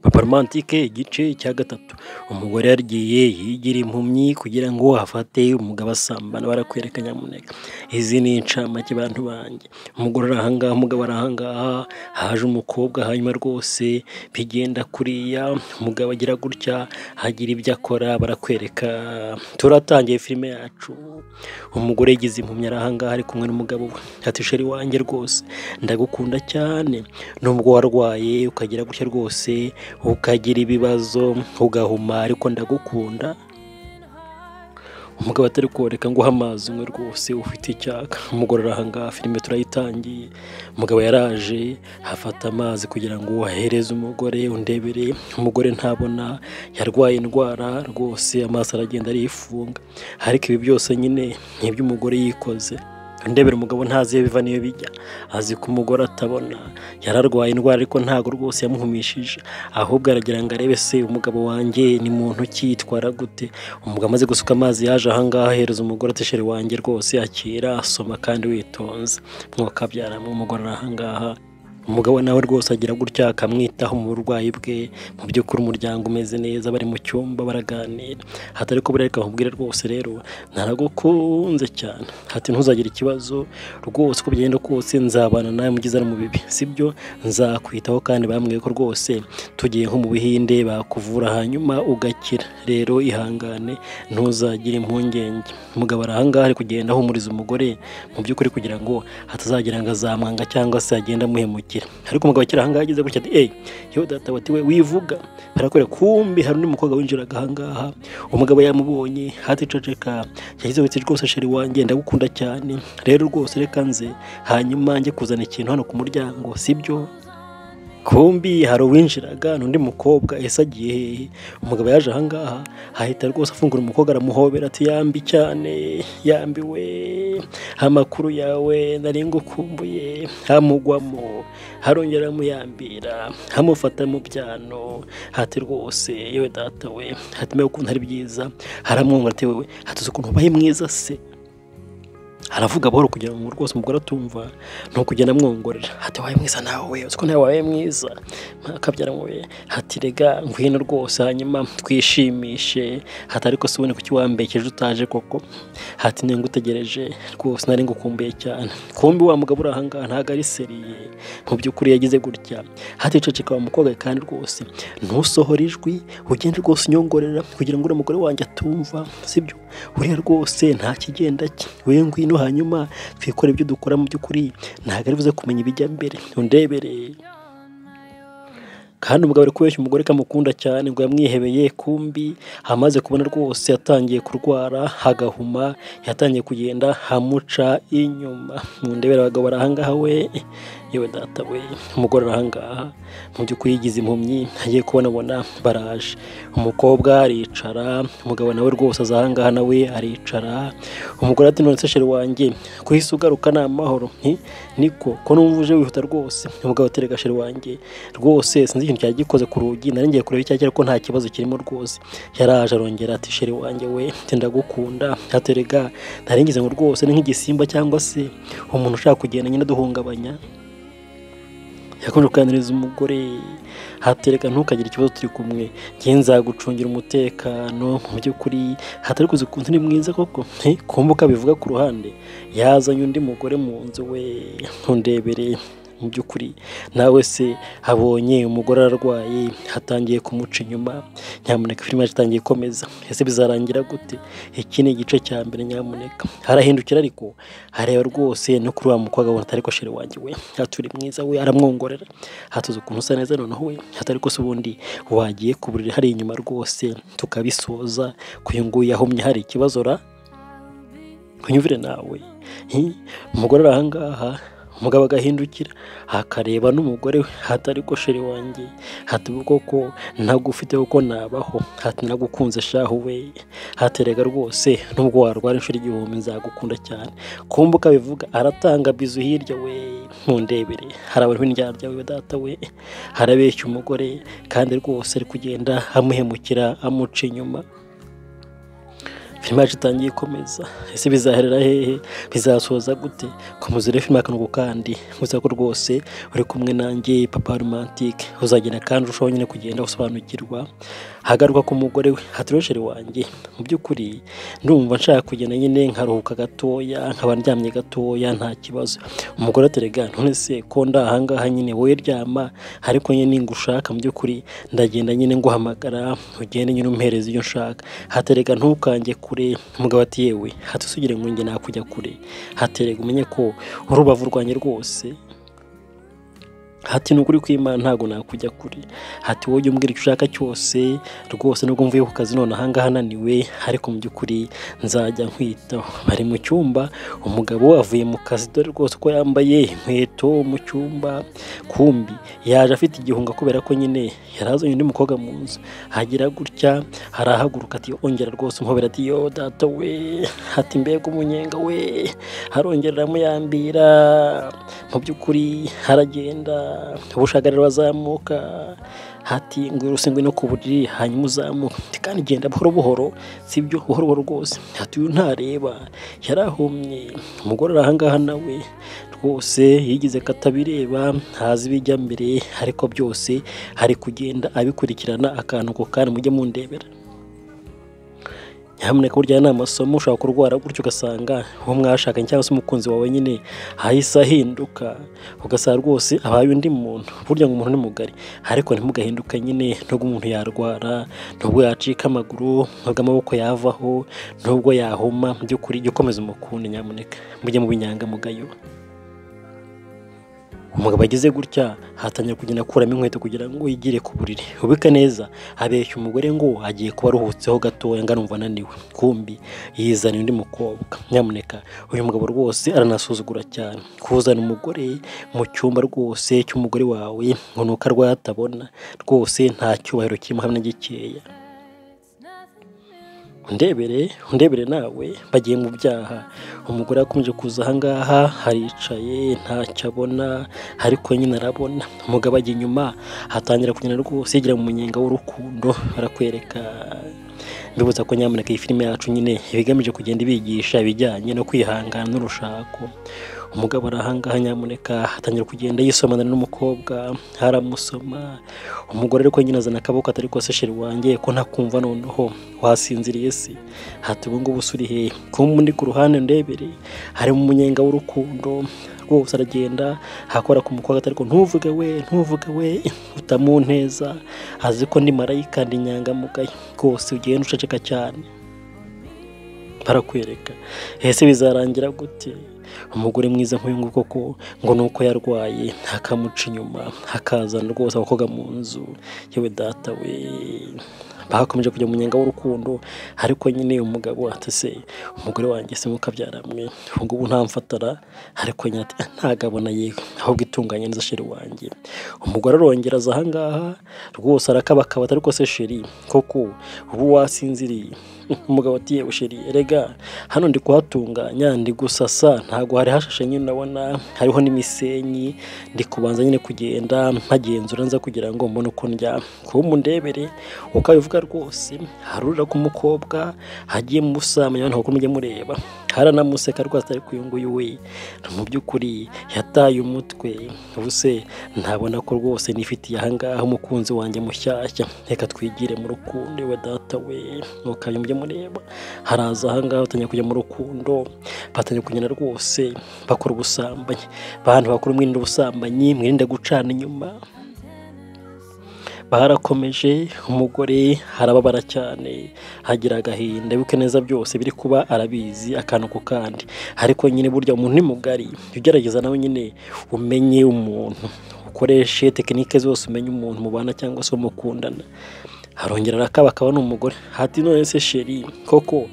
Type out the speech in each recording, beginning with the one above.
Papa Romantike igice cya gatatu. Umugore yagiye yigira impumyi kugira ngo afate umugabo asambana, barakwereka nyamuneka. Izi ni incamake bantu banjye. Umugore ari ahangaha, umugabo ari ahangaha, haje umukobwa hanyuma rwose bigenda kuriya, umugabo agira gutya, hagira ibyo akora, barakwereka. Turatangiye filime yacu. Umugore yigize impumyi ari ahangaha ari kumwe n'umugabo we. Ati sheri wanjye rwose ndagukunda cyane, nubwo warwaye ukagira gutya rwose ukagira ibibazo ugahuma, ariko ndagukunda. Umugabo atari koreka ngo amazi umwe rwose ufite icyaka. Umugore arahangaha, filime turayitangiye. Umugabo yaraje afata amazi kugira ngo ahereze umugore, undebere. Umugore ntabona, yarwaye indwara rwose, amaso aragenda arifunga. Ariko ibi byose nyine ni iby'umugore yikoze. Ndebera umugabo ntazi biva niyo bijya, azi ko umugore atabona, yararwaye indwara ariko ntago rwose yamuhumishije, ahubwo aragira ngo arebe se umugabo wanjye ni muntu cyitwara gute. Umugabo amaze gusuka amazi yaje ahangaha ahereza umugore ati sheri wanjye rwose akira, asoma kandi witonze, mwokabyara mu umugore ahangaha. Umugabo nawe rwose agira gutya akamwitaho mu burwayi bwe. Mu by'ukuri umuryango umeze neza, bari mu cyumba baraganira. Hatari ko bureka nkubwire rwose rero naragukunze cyane, hati ntuzagire ikibazo rwose, uko bigenda kose nzabana nawe mu byiza no mu bibi, sibyo? Nzakwitaho kandi bambwiye ko rwose tugiye nko mu Buhinde bakuvura hanyuma ugakira. Rero ihangane ntuzagire impungenge. Umugabo arahangaha ari kugenda ahumuriza umugore, mu by'ukuri kugira ngo hatazagira ngo azamwanga cyangwa se agenda amuhemukira. Ariko umugabo akira ahangaha agize gutya ati yo data wati we wivuga, barakwereka kumbi hari undi mukobwa winjiraga ahangaha. Umugabo yamubonye hati ceceka, yagize ati rwose sheri wanjye ndagukunda cyane, rero rwose reka nze hanyuma njye kuzana ikintu hano ku muryango, sibyo? Kumbi hari uwinjiraga n'undi mukobwa, ese agiye hehe? Umugabo yaje ahangaha ahita rwose afungura umukobwa aramuhobera ati yambi cyane, yambiwe, amakuru yawe nari ngukumbuye. Hamugwamo, harongera amuyambira, hamufata mu byano, hati rwose yewe data we, hati mewe ukuntu ari byiza. Haramwumva ati wewe hatuze ukuntu ubaye mwiza se. Aravuga buhoro kugira ngo rwose umugore atumva, no kugenda amwongorera. Hati wabaye mwiza nawe, uziko nawe wabaye mwiza, akabyara muwe. Hati rega ngwino rwose hanyuma twishimishe. Hati ariko se ubone kuki wambekeje utaje koko? Hati ne ngutegereje rwose nari ngukumbuye cyane. Kumbi wa mugabo uri ahangaha ntago ari seriye, mu by'ukuri yagize gutya. Hati ceceka wa mukobwa kandi rwose ntusohora ijwi, ugende rwose unyongorera kugira ngo uri umugore wanjye atumva, sibyo? Uriya rwose nta kigenda cye, we ngwino hanyuma twikore ibyo dukora. Mu by'ukuri ntago ari buze kumenya ibijya mbere, undebere. Kandi umugabo ari kubeshya umugore kamukunda cyane ngo yamwihebeye, kumbi amaze kubona rwose yatangiye kurwara hagahuma, yatangiye kugenda hamuca inyuma. Mundebere abagabo barahangaha we, yewe data we. Umugore arahangaha mu by'ukuri yigize impumyi, agiye kubona baraje. Umukobwa aricara, umugabo nawe rwose azahangaha nawe aricara. Umugore ati none se sheri wanjye kuhise ugaruka ni amahoro? Niko ko numva uje wihuta rwose. Umugabo aterega sheri wanjye rwose sinzi ikintu cyagikoze ku rugi, nari ngiye kureba icyakira ko nta kibazo kirimo rwose. Yaraje arongera ati sheri wanjye we ndagukunda. Aterega nari ngize ngo rwose ni nk'igisimba cyangwa se umuntu ushaka kugenda nyine duhungabanya. Yakomeje kuganiriza umugore, hatereka ntukagire ikibazo turi kumwe, njye nzagucungira umutekano. Mu by'ukuri hatari kuzi ukuntu ni mwiza koko. Kumbuka bivuga ku ruhande yazanye undi mugore mu nzu we, ntundebere. Mu by'ukuri nawe se abonye umugore ararwaye hatangiye kumuca inyuma. Nyamuneka filime yatangiye komeza, ese bizarangira gute? Iki ni igice cya mbere. Nyamuneka harahindukira ariko hareba rwose no kuri wa mukobwa abona atari ko sheri wanjye we haturi mwiza we, aramwongorera. Hatuze ukuntu usa neza noneho we, hatari ko se ubundi wagiye ku buriri hari inyuma rwose tukabisoza kuyunguye ahumye hari ikibazo ra kunyumvire nawe. Umugore arahangaha, umugabo agahindukira akareba n'umugore we, hatari ko sheri wanjye hati koko ntagufite uko nabaho, hati nagukunze shahu we. Haterega rwose nubwo warwara inshuro igihumbi nzagukunda cyane. Kumbuka bivuga aratanga bizu hirya we, ntundebere. Harabariho indyarya we data we, harabeshya umugore kandi rwose ari kugenda amuhemukira amuca inyuma. filime yacu itangiye ikomeza, ese bizaherera hehe, bizasoza gute? Komeza filime akanuko kandi gusa ko rwose uri kumwe nanjye Papa Romantique, uzagenda kandi urushaho nyine kugenda usobanukirwa. Hagaruka ku mugore we, hatiroshere wanjye, mu by'ukuri ndumva nshaka kugenda nyine nkaruhuka gatoya, nkaba ndyamye gatoya nta kibazo. Umugore aterega none se ko ndahangaha nyine wowe ryama, ariko nyine ngushaka mu by'ukuri ndagenda nyine nguhamagara ugende nyine umpereza iyo nshaka. Haterega ntukange kure. Umugabo ati yewe hatusugire ngo nge nakujya kure, haterega umenye ko urubavu rwanjye rwose, hati nukuri kw'Imana ntago nakujya kure, hati wowe umbwira icyo ushaka cyose rwose, nubwo mvuye ku kazi none ahangaha naniwe, ariko mu by'ukuri nzajya nkwitaho. Bari mu cyumba, umugabo avuye mu kazi dore rwose ko yambaye inkweto mu cyumba, kumbi yaje afite igihunga kubera ko nyine yarazanye undi mukobwa mu nzu. Hagira gutya harahaguruka ati ongera rwose umuhobera ati yo data we, hati mbega umunyenga we, harongera aramuyambira. Mu by'ukuri haragenda ubushagariro bazamuka, hati ngo urusengwe no ku buriri hanyuma uzamuka, kandi genda buhoro buhoro, sibyo buhoro buhoro rwose. Hati uyu ntareba yarahumye. Umugore arahangaha nawe rwose yigize katabireba, ntazi bijya mbere, ariko byose hari kugenda abikurikirana akantu ko kandi mujye mundebera. Nyamuneka burya ni amasomo, ushobora kurwara gutyo ugasanga uwo mwashakanye cyangwa se umukunzi wawe nyine hahise ahinduka, ugasanga rwose abaye undi muntu. Burya ngo umuntu ni mugari, ariko ntimugahinduka nyine, nubwo umuntu yarwara, nubwo yacika amaguru, nubwo amaboko yavaho, nubwo yahuma, mu by'ukuri jya ukomeza umukunde. Nyamuneka mujye mu binyangamugayo. Umugabo agize gutya hatangira kugenda akuramo inkweto kugira ngo yigire ku buriri. Ubika neza abeshya umugore ngo agiye kuba aruhutseho gatoya ngo anumva ananiwe, kumbi yizana undi mukobwa. Nyamuneka uyu mugabo rwose aranasuzugura cyane, kuzana umugore mu cyumba rwose cy'umugore wawe ngo nuko arwaye atabona, rwose nta cyubahiro kirimo hamwe na gikeya. Undebere nawe bagiye mu byaha. Umugore akomeje kuza ahangaha, haricaye ntacyo abona, ariko nyine arabona. Umugabo ajya inyuma, hatangira kugenda rwose yigira mu munyenga w'urukundo, arakwereka. Mbibutsa ko nyamuneka iyi filime yacu nyine ibigamije kugenda ibigisha ibijyanye no kwihangana n'urushako. Umugabo arahangaha nyamuneka hatangira kugenda yisomana n'umukobwa, haramusoma. Umugore ariko nyine azana akaboko atari ko se sheri wanjye ko ntakumva noneho wasinziriye se, hati ubu ngubu usuri he, kumbe ndi ku ruhande ndebere, hari mu munyenga w'urukundo. Rwose aragenda hakora ku mukobwa ariko ntuvuge we utamunteza, azi ko ndi marayika ndi nyangamugayo, rwose ugenda uceceka cyane. Barakwereka ese bizarangira gute? Umugore mwiza nk'uyu nguyu koko ngo nuko yarwaye hakamuca inyuma, hakazana rwose abakobwa mu nzu. Yewe data we, bakomeje kujya mu munyenga w'urukundo, ariko nyine umugabo ati se umugore wanjye se mukabyaramwe ubu ngubu ntamfatara, ariko nyine ati ntagabona yewe ahubwo itunganye neza sheri wanjye. Umugore arongera aza ahangaha rwose arakabakaba, ariko se sheri koko ubu wasinziriye? Umugabo ati yewe sheri erega hano ndi kuhatunganya, ndi gusasa, ntago hari hashashe nyine urabona hariho n'imisenyi, ndi kubanza nyine kugenda mpagenzura nza kugira ngo mbone uko ndya. Kuba mundebere ukabivuga rwose, harurira ku mukobwa hagiye mu busambanyi ntabwo mujye mureba, haranamuseka rwose ariko uyu nguyu we mu by'ukuri yataye umutwe. Ubuse ntabona ko rwose nifitiye ahangaha umukunzi wanjye mushyashya, reka twigire mu rukundo. We data we ukayumye mureba, haraza ahangaha batangiye kujya mu rukundo, batangiye kugenda rwose bakora ubusambanyi. Bantu bakora mwirinde ubusambanyi, mwirinde gucana inyuma. Barakomeje, umugore harababara cyane, hagira agahinda, bibuke neza byose biri kuba arabizi akantu ku kandi, ariko nyine burya umuntu ni mugari, ugerageza nawe nyine umenye umuntu, ukoreshe tekinike zose umenye umuntu mubana cyangwa se mukundana. Harongera arakabakaba n'umugore, hati none se sheri koko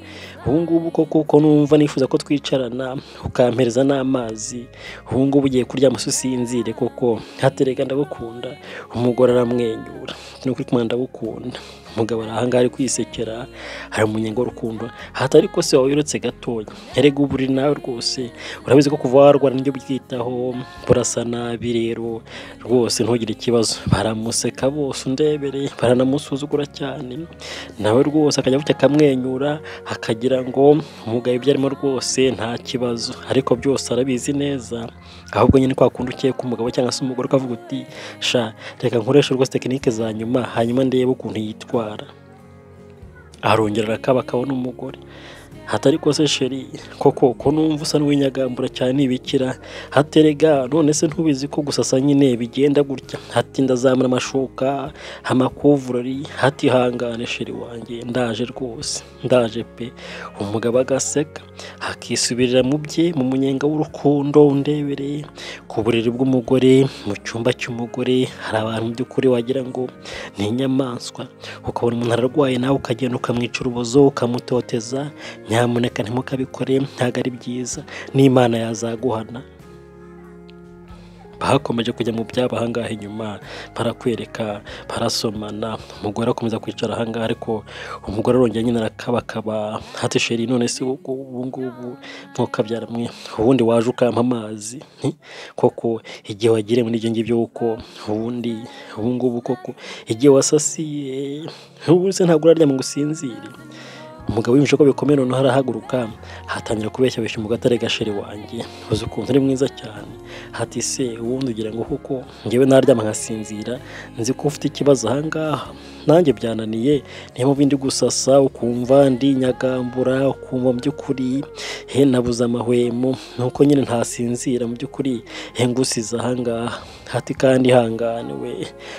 ubu ngubu koko ko numva nifuza ko twicarana ukampereza n'amazi, ubu ngubu ugiye kuryama usinzire koko, haterega ndagukunda. Umugore aramwenyura, ni ukuri kumwe ndagukunda. umugabo arahangaha ari kwisekera hari umunyengo w'urukundo hatari ko se wawirutse gatoya erega uburi nawe rwose urabizi ko kuva warwara n'ibyo byitaho burasa nabi rero rwose ntugire ikibazo baramuseka bose undebere baranamusuzugura cyane nawe rwose akajya avuga akamwenyura akagira ngo umugabo ibyo arimo rwose nta kibazo ariko byose arabizi neza ahubwo nyine kwa kundi ukiye ku mugabo cyangwa se umugore ukavuga uti sha reka nkoresha rwose tekinike za nyuma hanyuma ndebe ukuntu yitwara arongera akabakabona umugore hatari ko se sheri koko ko numva usa n'uwinyagambura cyane nibikira haterega none se ntubizi ko gusasa nyine bigenda gutya hati ndazamura amashuka amakuvurori hati hangane sheri wanjye ndaje rwose ndaje pe umugabo agaseka hakisubirira mu bye mu munyenga w'urukundo undebere ku buriri bw'umugore mu cyumba cy'umugore hari abantu by'ukuri wagira ngo ni inyamaswa ukabona umuntu ararwaye nawe ukagenda ukamwica urubozo ukamutoteza nyamuneka ntimukabikore ntabwo ari byiza n'Imana yazaguhana bakomeje kujya mu byabo ahangaha inyuma barakwereka barasomana umugore akomeza kwicara ahangaha ariko umugore arongera nyine arakabakaba hati sheri none se ubu ngubu ntukabyara mwe ubundi waje ukampa amazi koko igihe wagire muri ibyo ngibyo uko ubundi ubu ngubu koko igihe wasasiye ubu se ntabwo uraryama ngo usinzire umugabo yumvise ko bikomeye noneho arahaguruka hatangira kubeshyabeshya umugabo atarega sheri wanjye uzi ukuntu ari mwiza cyane hati se ubundi ugira ngo kuko ngewe naryama nkasinzira nzi ko ufite ikibazo ahangaha nanjye byananiye niyo mpamvu ndi gusasa ukumva ndi nyagambura ukumva mu by'ukuri nabuze amahwemo nuko nyine ntasinzira mu by'ukuri ngusize ahangaha hati kandi hangane we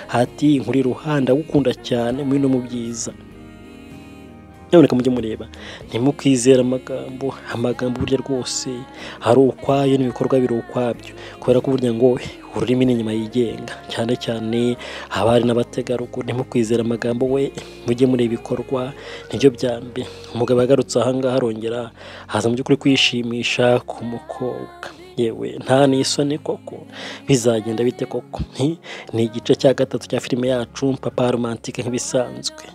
hati nkuri ruhanda gukunda cyane muri no mu byiza nyamuneka mujye mureba ntimukwizera amagambo burya rwose hari ukwayo n'ibikorwa biri ukwabyo kubera ko burya ngo ururimi n'inyuma yigenga cyane cyane abari n'abategarugori ntimukwizera amagambo we mujye mureba ibikorwa nibyo bya mbere umugabo yagarutse ahangaha arongera haza mu by'ukuri kwishimisha ku mukobwa yewe nta n'isoni koko bizagenda bite koko ni igice cya gatatu cya filime yacu papa romantike nk'ibisanzwe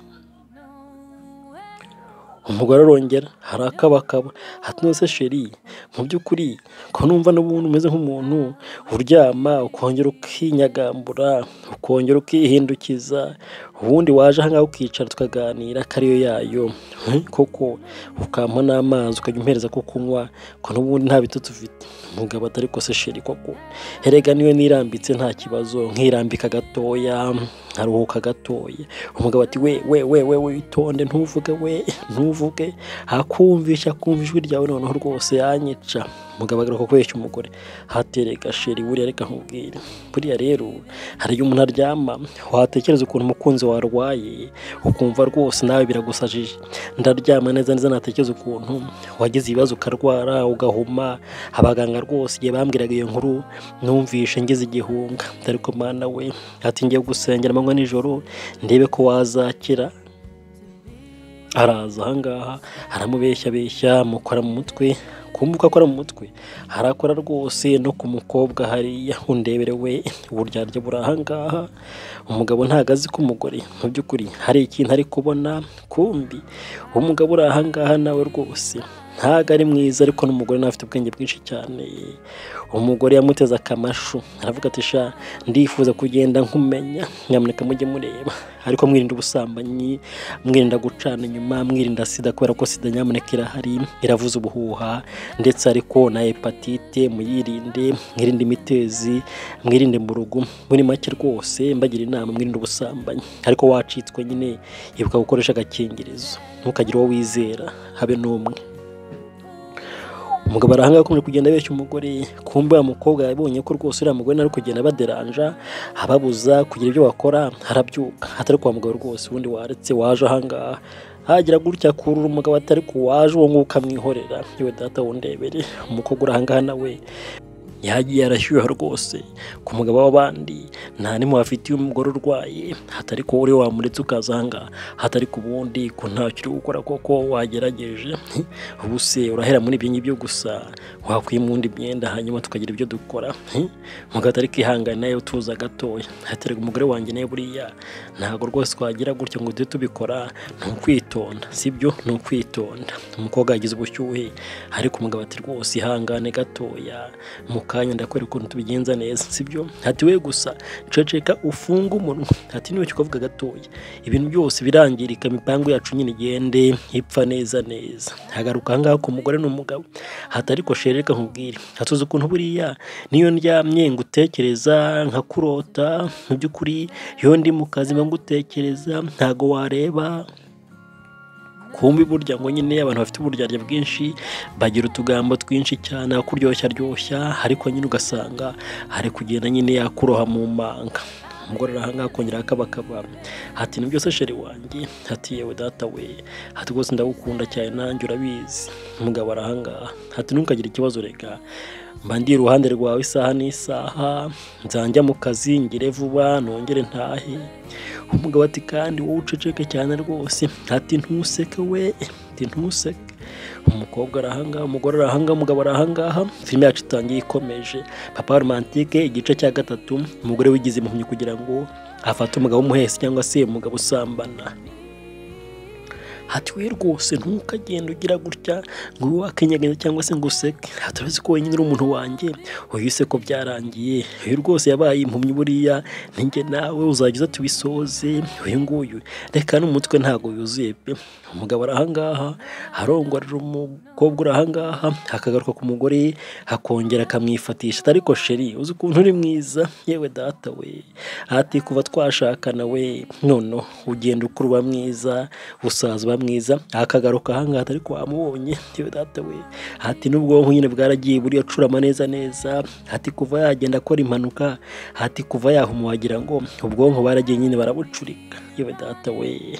umugore arongera harakabakaba hati nose sheri mu by'ukuri ko numva n'ubundi umeze nk'umuntu uryama ukongera ukinyagambura ukongera ukihindukiza ubundi waje ahangaha ukicara tukaganira kariyo yayo koko ukampa n'amazi ukajya umpereza ko kunywa ko n'ubundi nta bitotsi ufite umugabo atari ko se sheri koko erega niwe nirambitse nta kibazo nkirambika gatoya nkaruhuka gatoya umugabo ati we witonde ntuvuge hakumvisha ijwi ryawe noneho rwose yanyica umugabo agaruka kubeshya umugore haterega sheri buriya reka nkubwire buriya rero hari igihe umuntu aryama watekereza ukuntu umukunzi warwaye ukumva rwose nawe biragusajije ndaryama neza natekereza ukuntu wagize ibibazo ukarwara ugahuma abaganga rwose igihe bambwiraga iyo nkuru numvishe ngize igihunga ariko mana we ati ngiye gusengera amanywa nijoro ndebe ko wazakira araza ahangaha aramubeshya mukora mu mutwe kumbuka akora mu mutwe harakora rwose no ku mukobwa hariya undebere we uburyarya buri ahangaha umugabo ntago azi ko umugore mu by'ukuri hari ikintu ari kubona kumbi umugabo uri ahangaha nawe rwose ntago ari mwiza ariko n'umugore nawe afite ubwenge bwinshi cyane umugore yamuteze akamashu aravuga ati sha ndifuza kugenda nkumenya nyamuneka mujye mureba ariko mwirinda ubusambanyi mwirinda gucana inyuma mwirinda sida kubera ko sida nyamuneka irahari iravuza ubuhuha ndetse ariko na hepatite muyirinde mwirinde imitezi mwirinde mu rugo muri make rwose mbagira inama mwirinde ubusambanyi ariko wacitswe nyine ibuka gukoresha agakingirizo ntukagire uwo wizera habe n'umwe umugabo arahanga akomeje kugenda abeshya umugore kumbe wa mukobwa yabonye ko rwose uriya mugore nari kugenda baderanja ababuza kugira ibyo bakora harabyuka atari kwa mugabo rwose ubundi waretse waje ahangaha hagira gutya kurura umugabo atari ku waje uwo nguwo ukamwihorera yewe data wundebere umukobwa uri ahangaha nawe yagiye arashyuha rwose ku mugabo w'abandi, nta nimwe wafitiye umugore urwaye, hatari ko uri wamuretse ukazanga, hatari ku bundi ko ntacyo uri gukora koko wagerageje. Ubu se urahera muri ibyo ngibyo gusa, wakwimunda imyenda hanyuma tukagira ibyo dukora. Mugabo atari kwihangana nawe utuza gatoya, haterega umugore wanjye nawe buriya ntabwo rwose twagira gutya ngo tujye tubikora, ni ukwitonda, sibyo? Ni ukwitonda. Umukobwa yagize ubushyuhe ariko umugabo ati rwose ihangane gatoya, mu kanya ndakwereka ukuntu tubigenza neza, sibyo? Ati we gusa ceceka ufunga umunwa, ati niwe ukavuga gatoya ibintu byose birangirika, imipango yacu nyine igende ipfa neza neza. Hagaruka ahangaha ku mugore n'umugabo, hatari ko shereka nkubwire, hatuze ukuntu buriya niyo ndyamye ngutekereza nkakurota, mu by'ukuri iyo ndi mu kazi mba ngutekereza ntago wareba. Kumbi burya ngo nyine abantu bafite uburyarya bwinshi bagira utugambo twinshi cyane akuryoshya aryoshya, ariko nyine ugasanga hari kugenda nyine yakuroha mu manga. Umugore arahangaha akongera akabakaba, ati ni byose sheri wanjye, ati yewe data we, ati rwose ndagukunda cyane nanjye urabizi. Umugabo arahangaha, ati ntukagire ikibazo reka mba ndi iruhande rwawe isaha n'isaha, nzajya mu kazi ngire vuba nongere ntahe. Umugabo ati kandi wowe uceceke cyane rwose, ati ntuseke we, ati ntuseke. Umukobwa arahangaha, umugore arahangaha, umugabo arahangaha. Filime yacu itangiye ikomeje, Papa Romantique igice cya 3. Umugore wigize impumyi kugira ngo afate umugabo w'umuhesi cyangwa se umugabo usambana. Ati we rwose ntukagenda ugira gutya ngo wakenyegeza cyangwa se ngo useke, hatabizi ko wenyine uri umuntu wanjye, uyise ko byarangiye. Uyu rwose yabaye impumyi buriya, ninjye nawe uzagiza tubisoze. Uyu nguyu reka n'umutwe ntago yuzuye pe. Umugabo arahangaha arongorera umukobwa urahangaha, akagaruka ku mugore akongera akamwifatisha, ariko sheri uzi ukuntu uri mwiza, yewe data we, ati kuva twashakana we nono ugenda ukuruba mwiza, usaza mwiza. Akagaruka ahangaha ariko wamubonye, yewe data we, ati n'ubwonko nyine bwaragiye buriya curama neza neza, ati kuva yagenda akora impanuka, ati kuva yahuma wagira ngo ubwonko baragiye nyine barabucurika, yewe data we.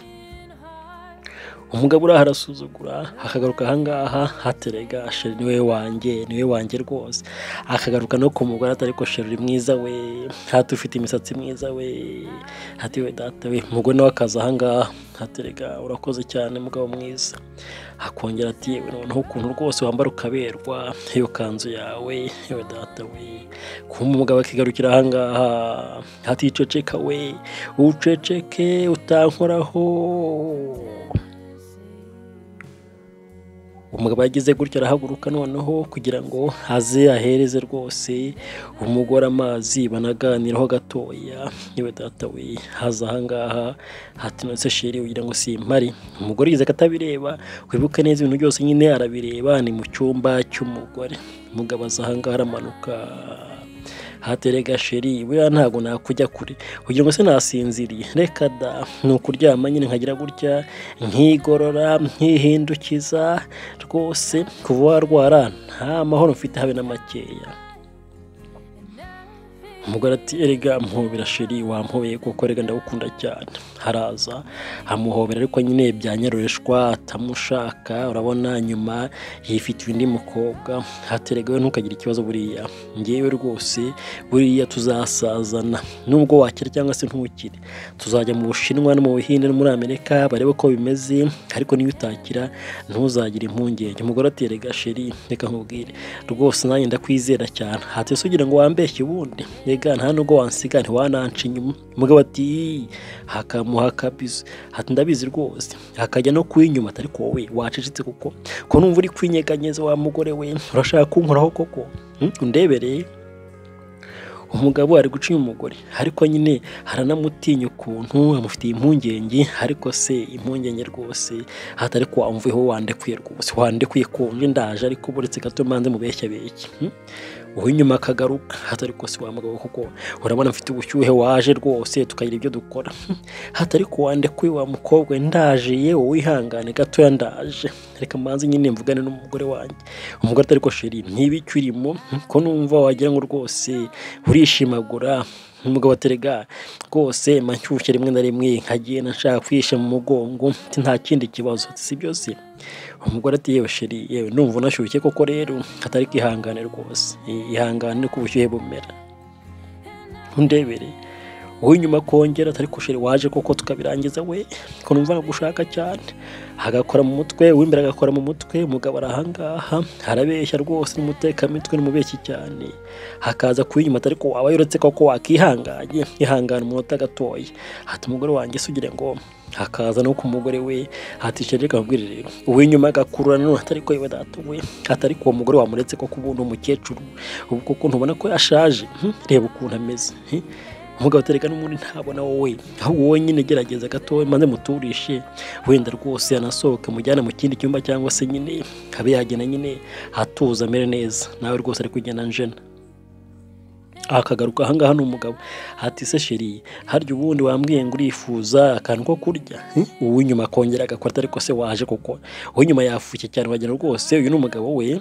Umugabo uraha arasuzugura, akagaruka ahangaha haterega sheri niwe wanjye rwose. Akagaruka no ku mugore atari ko sheri uri mwiza we, hati ufite imisatsi mwiza we, hati we data we. Umugore nawe akaza ahangaha, haterega urakoze cyane mugabo mwiza. Akongera ati yewe noneho ukuntu rwose wambara ukaberwa iyo kanzu yawe, yewe data we. Kumva umugabo akigarukira ahangaha, hati ceceka we, uceceke utankoraho. Umugabo yagize gutya arahaguruka noneho kugira ngo aze ahereze rwose umugore amazi banaganiraho gatoya, yewe data we. Haza ahangaha hati nose sheri ugira ngo simpari. Umugore yize katabireba, wibuke neza ibintu byose nyine arabireba, ni mu cyumba cy'umugore. Umugabo aza ahangaha aramanuka, haterega sheri we ntago nakujya kure kugira ngo se nasinziriye, reka da ni ukuryama nyine nkagira gutya nkigorora nkihindukiza rwose, kuva warwara nta mahoro mfite habe na makeya. Umugore ati erega mpobera sheri wampobeye kuko rega ndagukunda cyane. Haraza amuhobera ariko nyine byanyarureshwa atamushaka, urabona nyuma yifitiye undi mukobwa. Haterega we ntukagira ikibazo buriya, ngewe rwose buriya tuzasazana, nubwo wakira cyangwa se ntukire, tuzajya mu Bushinwa no mu Buhinde no muri Amerika barebe ko bimeze, ariko niyo utakira ntuzagire impungenge. Umugore ati erega sheri reka nkubwire rwose nanjye ndakwizera cyane, hati se ugira ngo wambeshye ubundi, rega nta nubwo wansiga ntiwananca inyuma. Umugabo ati hakamuha kabizo, hati ndabizi rwose. Hakajya no kwinyuma, ariko wowe wacecetse kuko ko numva uri kwinyeganyeza wa mugore we, urashaka kunkoraho koko undebereye. Umugabo ari gucinya umugore, ariko nyine haranamutinya ukuntu amufitiye impungenge, ariko se impungenge rwose hatari ko wamvuyeho wandekuye rwose, wandekuye konje ndaje, ariko buretse gato manze mubeshya beke. Uw'inyuma akagaruka, hatari ko se wa mugabo kuko urabona mfite ubushyuhe waje rwose tukagira ibyo dukora, hatari ko wandekuye wa mukobwa ndaje yewe wihangane gato yandaje, reka manze nyine mvugane n'umugore wanjye. Umugore atari ko sheri ntibicyo urimo ko numva wagira ngo rwose urishimagura, umugabo aterega rwose nshyushye rimwe na rimwe nkagiye nashaka kwisha mu mugongo nta kindi kibazo si byose. Umugore ati yewe sheri yewe ndumva unashyushye koko rero atari kwihangane rwose ihangane ko ubushyuhe bumera undebere uw'inyuma kongera atari ko sheri waje koko tukabirangiza we ko numva nagushaka cyane agakora mu mutwe uw'imbere agakora mu mutwe umugabo arahangaha harabeshya rwose n'umutekamitwe n'umubeshyi cyane hakaza kuyinyuma atari ko waba yoretse koko wakihanganye ihangana umunota gatoya ati umugore wanjye sugire ngo hakaza no ku mugore we ati sheri kamubwirire uw'inyuma agakurana no atari ko yewe datuwe atari ko umugore wamuretse koko ubundi umukecuru ubu koko ntubona ko yashaje reba ukuntu ameze umugabo atereka n'umuntu ntabona wowe ahubwo wowe nyine gerageza gato maze muturishe wenda rwose anasohoka mujyana mu kindi cyumba cyangwa se nyine abe yagena nyine hatuza amere neza nawe rwose ari kugenda njena akagaruka ahangaha n'umugabo ati se sheri harya ubundi wambwiye ngo urifuza akantu ko kurya uw'inyuma akongera agakora ariko se waje koko uw'inyuma yafuke cyane wagira rwose uyu n'umugabo we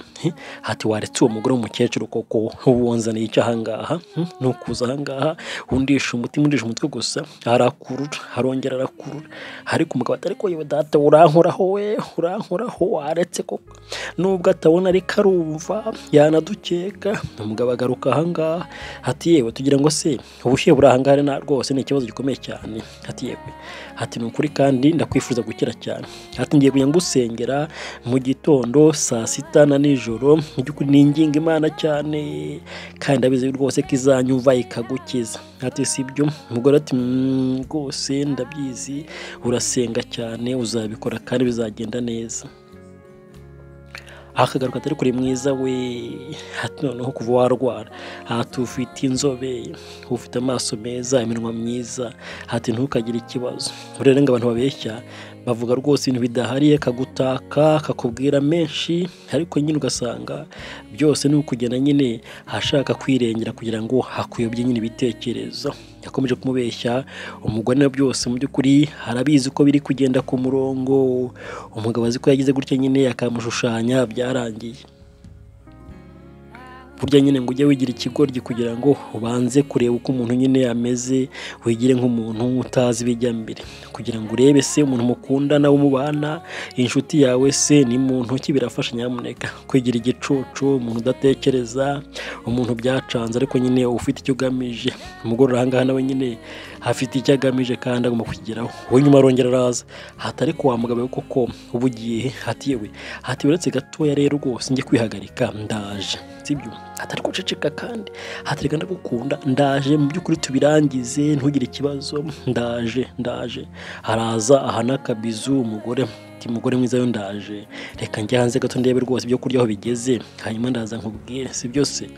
ati waretse uwo mugore w'umukecuru koko ubonzaniye icyo ahangaha nukuza ahangaha undisha umutima undisha umutwe gusa arakurura arongera arakurura ariko umugabo atari ko yewe data urankoraho we urankoraho waretse koko nubwo atabona ariko arumva yanadukeka umugabo agaruka ahangaha ati yewe tugira ngo se ubushyuhe burahangare na rwose ni ikibazo gikomeye cyane ati yewe ati ni ukuri kandi ndakwifuza gukira cyane ati ngiye kujya ngusengera mu gitondo saa sita na nijoro by'ukuri ninginga Imana cyane kandi abizi rwose ko izanyumva ikagukiza ati sibyo umugore ati rwose ndabyizi urasenga cyane uzabikora kandi bizagenda neza akagaruka atari kuri mwiza we hati noneho kuva warwara hati ufite inzobe ufite amaso meza iminwa myiza hati ntukagire ikibazo rero ngo abantu babeshya bavuga rwose ibintu bidahariye kagutaka kakubwira menshi ariko nyine ugasanga byose ni ukugenda nyine hashaka kwirengera kugira ngo hakuyobye nyine ibitekerezo yakomeje kumubeshya umugore na byose mu by'ukuri harabizi ko biri kugenda ku murongo umugabo azi ko yagize gutya nyine akamushushanya byarangiye burya nyine ngo ujye wigira ikigoryi kugira ngo ubanze kureba uko umuntu nyine ameze wigire nk'umuntu utazi ibijya mbere kugira ngo urebe se umuntu mukundana w'umubana inshuti yawe se ni muntu ki birafasha nyamuneka kwigira igicucu umuntu udatekereza umuntu byacanze ariko nyine ufite icyo ugamije umugore ahangaha nawe nyine afite icyo agamije kandi agomba kukigeraho we nyuma arongera araza hatari ko wamugabo koko ubugiye hati yewe hati uretse gatoya rero rwose njye kwihagarika ndaje sibyo atari kuceceka kandi hatereka ndagukunda ndaje mu by'ukuri tubirangize ntugire ikibazo ndaje araza ahana kabizu umugore umugore mwiza yo ndaje reka njye hanze gato ndebe rwose ibyo kurya aho bigeze hanyuma ndaza nkubwire si byose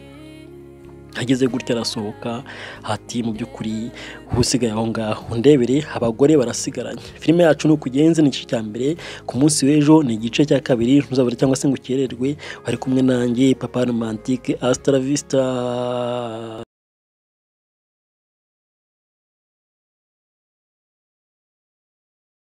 ageze gutya arasohoka hati mu by'ukuri usigaye aho ngaho ndebere abagore barasigaranye filime yacu ni ukugenze ni igice cya mbere ku munsi w'ejo ni igice cya kabiri ntuzabure cyangwa se ngo ukererwe bari kumwe nanjye papa romantique hasta la vista.